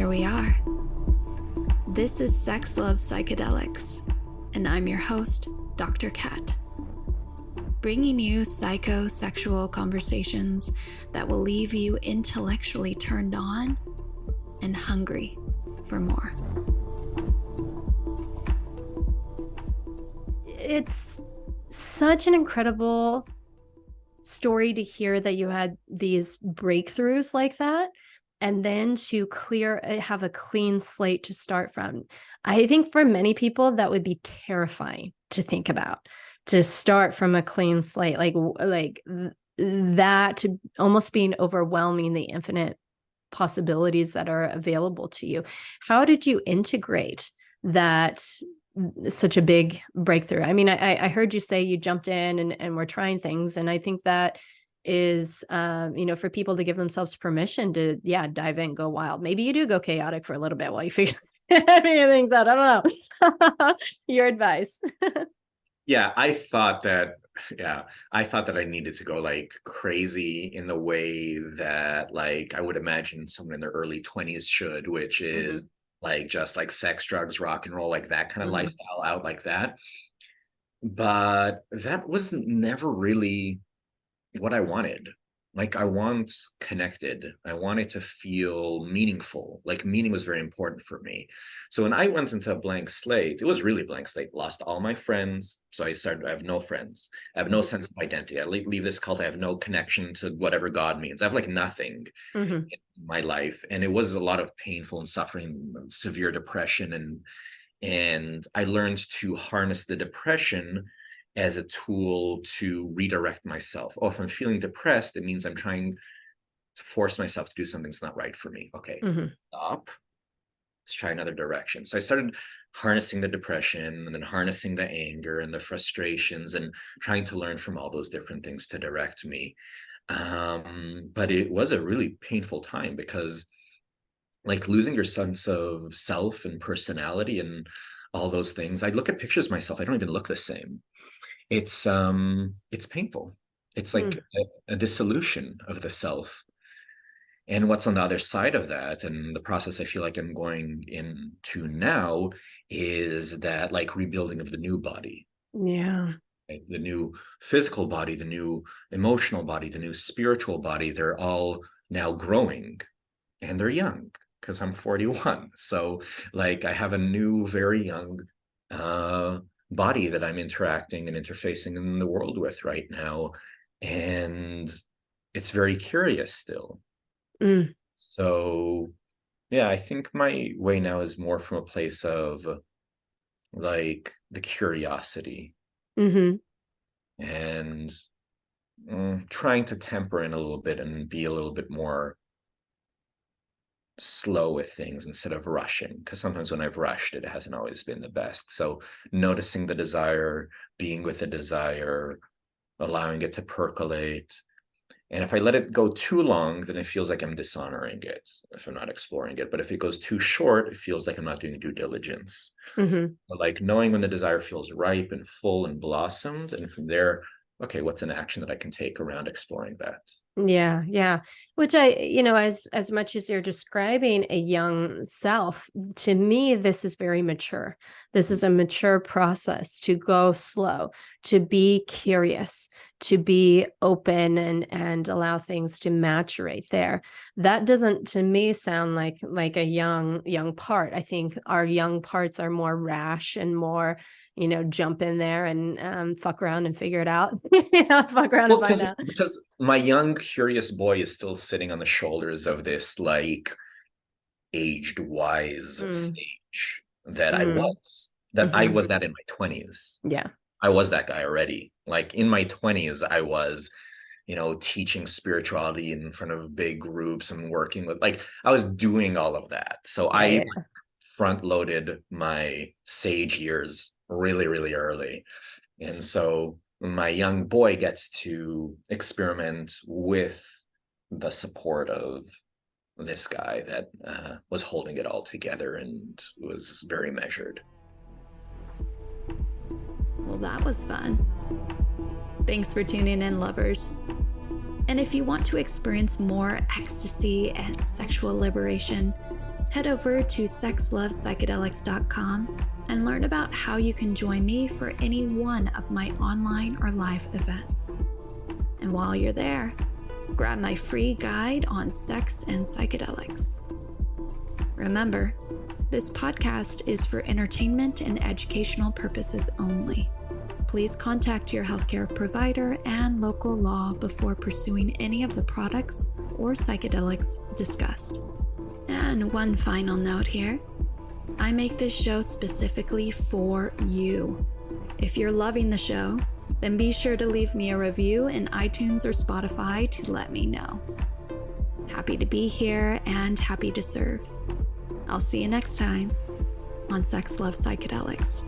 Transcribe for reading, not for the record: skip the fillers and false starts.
here we are. This is Sex, Love, Psychedelics, and I'm your host, Dr. Kat. Bringing you psychosexual conversations that will leave you intellectually turned on and hungry for more. It's such an incredible story to hear that you had these breakthroughs like that, and then to have a clean slate to start from. I think for many people that would be terrifying to think about, to start from a clean slate, like that, to almost being overwhelming, the infinite possibilities that are available to you. How did you integrate that? Such a big breakthrough. I mean, I heard you say you jumped in and were trying things. And I think that is, for people to give themselves permission to, dive in, go wild. Maybe you do go chaotic for a little bit while you figure things out. I don't know. Your advice. I thought that I needed to go like crazy in the way that like I would imagine someone in their early 20s should, which is like just like sex, drugs, rock and roll, like that kind of lifestyle out like that. But that was never really what I wanted. Like I want connected. I wanted to feel meaningful. Like meaning was very important for me. So when I went into a blank slate, it was really blank slate. Lost all my friends. So I have no friends. I have no sense of identity. I leave this cult. I have no connection to whatever God means. I have like nothing in my life. And it was a lot of painful and suffering, severe depression. And I learned to harness the depression as a tool to redirect myself. Oh, if I'm feeling depressed, it means I'm trying to force myself to do something that's not right for me. Okay, stop. Let's try another direction. So I started harnessing the depression and then harnessing the anger and the frustrations and trying to learn from all those different things to direct me. But it was a really painful time because like losing your sense of self and personality and all those things. I look at pictures of myself. I don't even look the same. It's painful. It's like a dissolution of the self. And what's on the other side of that, and the process I feel like I'm going into now, is that like rebuilding of the new body. Yeah. Right? The new physical body, the new emotional body, the new spiritual body, they're all now growing and they're young because I'm 41. So like I have a new, very young body that I'm interacting and interfacing in the world with right now. And it's very curious still. So, I think my way now is more from a place of like the curiosity and trying to temper in a little bit and be a little bit more slow with things instead of rushing, because sometimes when I've rushed it hasn't always been the best. So noticing the desire, being with the desire, allowing it to percolate. And if I let it go too long, then it feels like I'm dishonoring it if I'm not exploring it. But if it goes too short, it feels like I'm not doing due diligence. But like knowing when the desire feels ripe and full and blossomed, and from there, okay, what's an action that I can take around exploring that? Yeah. Which as much as you're describing a young self, to me, this is very mature. This is a mature process to go slow, to be curious, to be open and allow things to maturate there. That doesn't, to me, sound like a young part. I think our young parts are more rash and more, jump in there and fuck around and figure it out. Fuck around and find out. Because my young, curious boy is still sitting on the shoulders of this like aged, wise stage that I was. I was that in my 20s. Yeah. I was that guy already. Like in my 20s, I was, teaching spirituality in front of big groups and working with, like, I was doing all of that. So I front loaded my sage years really, really early. And so my young boy gets to experiment with the support of this guy that was holding it all together and was very measured. Well, that was fun. Thanks for tuning in, lovers. And if you want to experience more ecstasy and sexual liberation, head over to sexlovepsychedelics.com and learn about how you can join me for any one of my online or live events. And while you're there, grab my free guide on sex and psychedelics. Remember, this podcast is for entertainment and educational purposes only. Please contact your healthcare provider and local law before pursuing any of the products or psychedelics discussed. And one final note here. I make this show specifically for you. If you're loving the show, then be sure to leave me a review in iTunes or Spotify to let me know. Happy to be here and happy to serve. I'll see you next time on Sex, Love, Psychedelics.